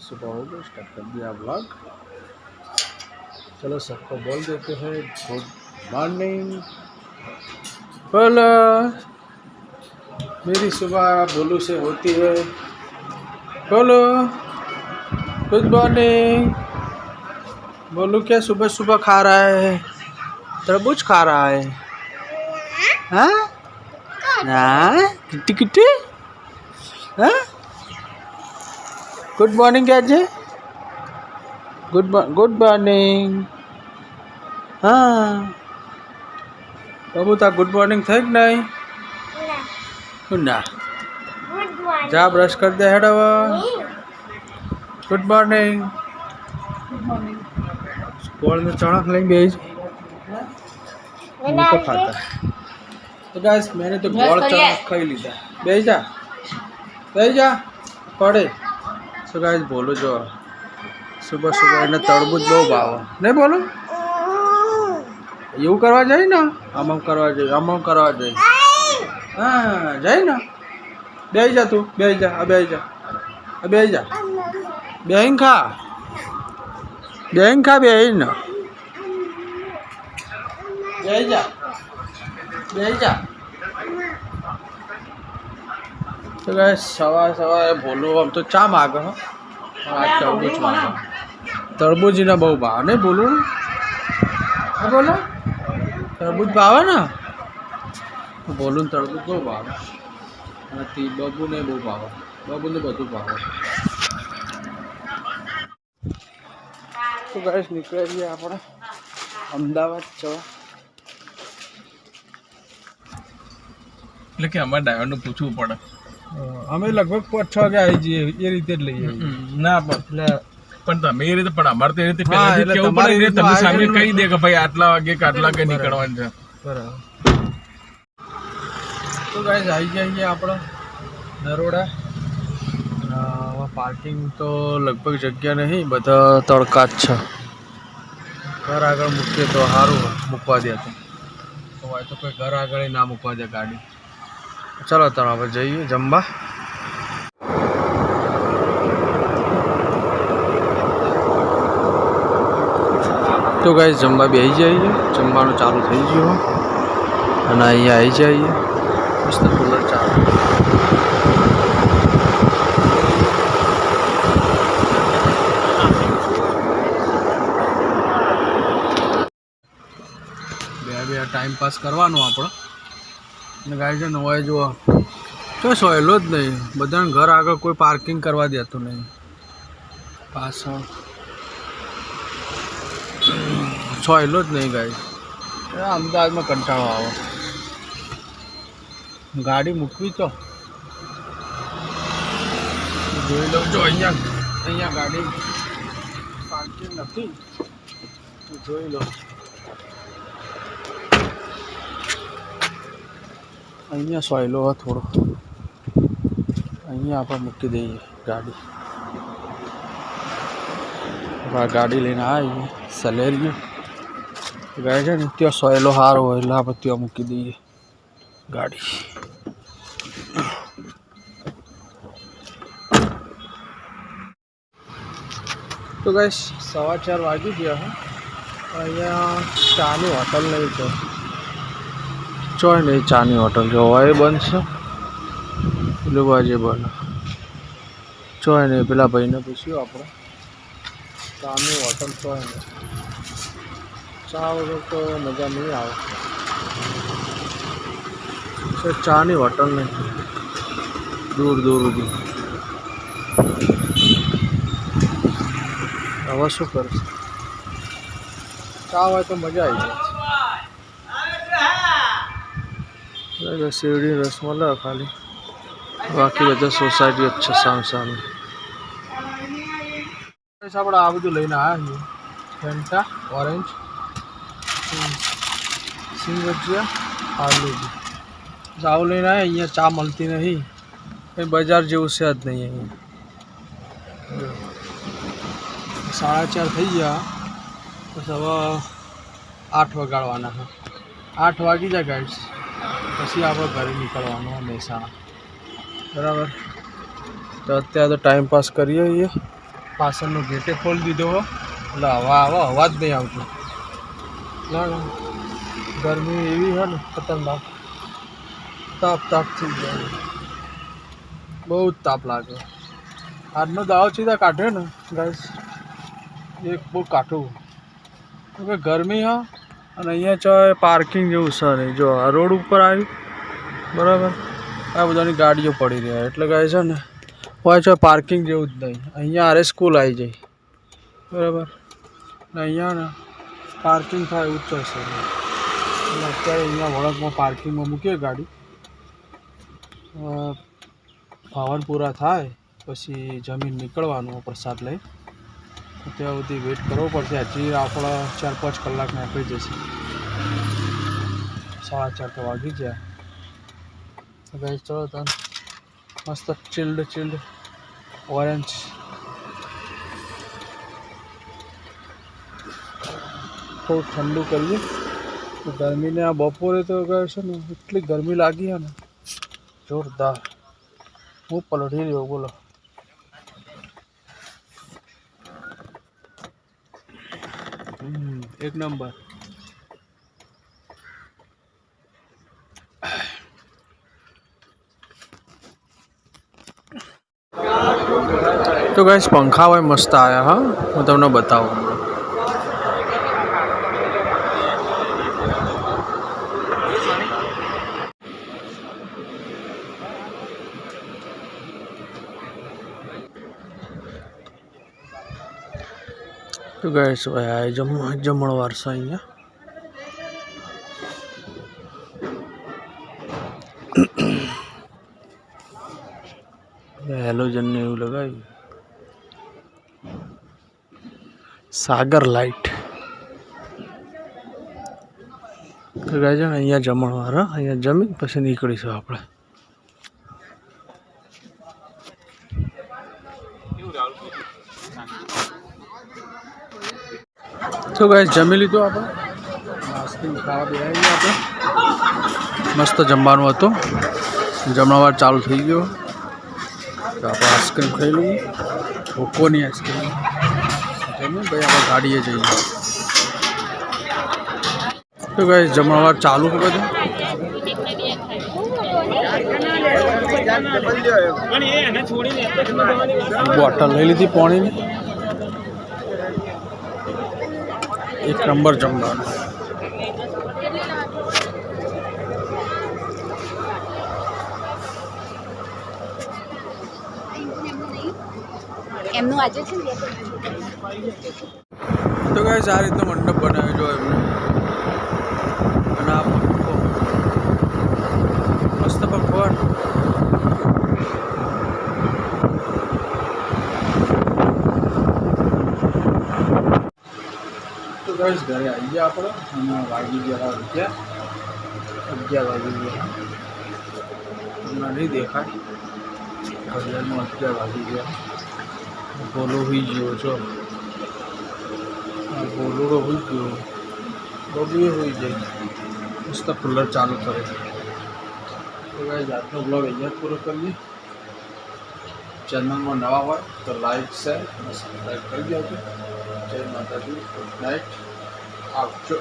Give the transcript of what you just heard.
सुबह हो गई, स्टार्ट कर दिया व्लॉग। चलो सबको बोल देते हैं गुड मॉर्निंग। बोलो, मेरी सुबह बोलू से होती है। बोलो गुड मॉर्निंग। बोलू क्या सुबह सुबह खा रहा है? तरबूज खा रहा है? हाँ हाँ, किट्टी किट्टी। हाँ, गुड मॉर्निंग क्या है? Good morning. हाँ बाबू था गुड मॉर्निंग थे कि नहीं? ना, जा ब्रश कर दे हेडवा। Good morning. स्कूल में चढ़क नहीं बेच नहीं तो खाता। तो गाइस मैंने तो गोल चढ़क खा ही लीधा। बेच जा पड़े। तो गाइस बोलो जो सुबह सुबह એને તરબૂચ બહુ ભાવે નહીં બોલો એવું કરવા જાય ને આમ કરવા જાય હા જાય ને બેહી જા તું બેહી જા બેહી જા બેહીન ખા બેહીન બેહી જા तो गाइस सवारे बोलो हम तो चा मांगे हो आज तरबूज मांगे तरबूज ना बहु भाव नहीं बोलो ना बोलो तरबूज भाव ना बोलू तरबूज बहु भाव बबू ने बहु भाव बबू ने बधु भाव। तो गाइस निकले છીએ આપણે અમદાવાદ જવા એટલે કે અમારે ડ્રાઈવરને પૂછવું પડે અમે લગભગ 5-6 વાગે આવી જઈએ એ રીતે જ લઈએ ના પણ તમે એ રીતે પણ અમારે તો એ રીતે પહેલાથી કેવું પડે તમે સામે કહી દે કે ભાઈ આટલા વાગે કે આટલા વાગે નીકળવાનું છે બરાબર। તો ગાઈસ આવી જઈએ આપણે નરોડા। પાર્કિંગ તો લગભગ જગ્યા નહીં, બધા તડકા જ છે। ઘર આગળ મૂકીએ તો સારું મૂકવા દે તો હોય તો કોઈ ઘર આગળ ના મૂકવા દે ગાડી। ચાલો તો આપણે જઈએ જમવા। તો ગાઈસ જમવા બેસી જઈએ, જમવાનું ચાલુ થઈ ગયું અને અહીંયા આવી જઈએ મસ્ત કુલર ચાલુ। બે ટાઈમ પાસ કરવાનો આપણો અને ગાડી છે નવાય જો તો સહેલો જ નહીં, બધાને ઘર આગળ કોઈ પાર્કિંગ કરવા દેતું નહીં પાછળ સહેલો જ નહીં। ગાડી અમદાવાદમાં કંટાળો આવે ગાડી મૂકવી તો જોઈ લો જો અહીંયા ગાડી પાર્કિંગ નથી જોઈ લો અહીંયા સોયલો થોડો અહીંયા આપણે મૂકી દઈએ ગાડી। આ ગાડી લઈને આવીએ સલેરીએ ગાડી છે ને ત્યાં સોયલો સારો હોય એટલે આપણે ત્યાં મૂકી દઈએ ગાડી। તો ગાઈસ 4:15 વાગી ગયા છે, અહીંયા ચાની હોટલ નહીં છે, ચોય નહીં ચાની હોટલ જો હોય બંધ છે, પેલું બાજુ બંધ ચોય નહીં। પેલા ભાઈને પૂછ્યું આપણે ચાની હોટલ ચોય નહીં, ચા વગર તો મજા નહીં આવે। ચાની હોટલ નહીં દૂર સુધી। હવે શું કરીશ, ચા હોય તો મજા આવી જાય। શેરડી રસમલાઈ ખાલી, બાકી બધા સોસાયટી જ છે સામે। આપણે આ બધું લઈને આવ્યા છીએ, ફેન્ટા ઓરેન્જ સિંગ ભજીયા આલુજી આવું લઈને આવ્યા। અહીંયા ચા મળતી નહીં, કંઈ બજાર જેવું છે જ નહીં અહીંયા। 4:30 થઈ ગયા, બસ હવે 8 વાગવાના છે। 8 વાગી જાય ગાઈસ પછી આપણે ઘરે નીકળવાનું મહેસાણા બરાબર। તો અત્યારે તો ટાઈમ પાસ કરીએ પાછળનો ગેટે ખોલી દીધો હો એટલે હવા આવે, અવાજ નહીં આવતો. ના ના ગરમી એવી છે ને ખતરનાક, તાપ થઈ જાય, બહુ જ તાપ લાગે. આજનો દાવો સીધા કાઢ્યો ને ગાઈસ, એક બહુ કાઢું કે ગરમી હા. અને અહીંયા છે પાર્કિંગ જેવું છે નહીં. જો આ રોડ ઉપર આવ્યું બરાબર, આ બધાની ગાડીઓ પડી રહ્યા એટલે ગાય છે ને હોય છે પાર્કિંગ જેવું જ નહીં. અહીંયા આરે સ્કૂલ આવી જાય બરાબર, ને અહીંયા ને પાર્કિંગ થાય એવું જ છે. એટલે અત્યારે અહીંયા વળગમાં પાર્કિંગમાં મૂકીએ ગાડી, ભાવન પૂરા થાય પછી જમીન નીકળવાનું પ્રસાદ લઈ. ત્યાં સુધી વેઇટ કરવો પડશે. હજી આપણા 4-5 કલાક નીકળી જશે. 4:30 તો વાગી ગયા. ગાઈસ ચલો તને મસ્ત ચિલ્ડ ઓરેન્જ થોડું ઠંડુ કરીએ. ગરમીને આ બપોરે તો કહે છે ને એટલી ગરમી લાગી છે ને જોરદાર, હું પલટી રહ્યો બોલો. એક નંબર. તો ગાઈસ પંખા હોય મસ્ત આવ્યા હા, હું તમને બતાવું. તો ગાઈસ ભાઈ જમણવાર છે અહીંયા. હેલોજન ને એવું લગાવ્યું, સાગર લાઈટ. તો ગાય છે ને અહીંયા જમણવાર, અહીંયા જમીન પછી નીકળીશું આપણે. તો ગાય જમી લીધું આપણે, આઈસ્ક્રીમ ખાવા બેસી આપણે. મસ્ત જમવાનું હતું, જમણવાર ચાલુ થઈ ગયો. તો આપણે આઈસ્ક્રીમ ખાઈ લઈએ, ભૂકોની આઈસ્ક્રીમ જમીન ભાઈ આપણે ગાડીએ જઈએ. તો ગાઈસ જમણવાર ચાલુ છે બધું. બોટલ લઈ લીધી પાણીની, એક નંબર જમવાનું. એમનું આજે છે ને. તો ગાઈસ આ રીતનો મંડપ બનાવ્યો જો એમને, અને આ પંખો મસ્ત પંખો. તો ગાઈસ ઘરે આવી ગયા આપણે, અને વાગી ગયા 11 વાગી ગયા. હમણાં નહીં દેખાય, ઘડિયાળમાં 11 વાગી ગયા. બોલો હોઈ ગયો છો, બોલુડો હોઈ ગયો, બબીએ હોઈ જાય. મસ્ત કુલર ચાલુ કરે. તો ગાઈસ આજનો બ્લોગ અહીંયા પૂરો કરીએ. ચેનલમાં નવા હોય તો લાઈક શેર અને સબસ્ક્રાઈબ કરી દેજો. જય માતાજી, ગુડ નાઇટ, આવજો.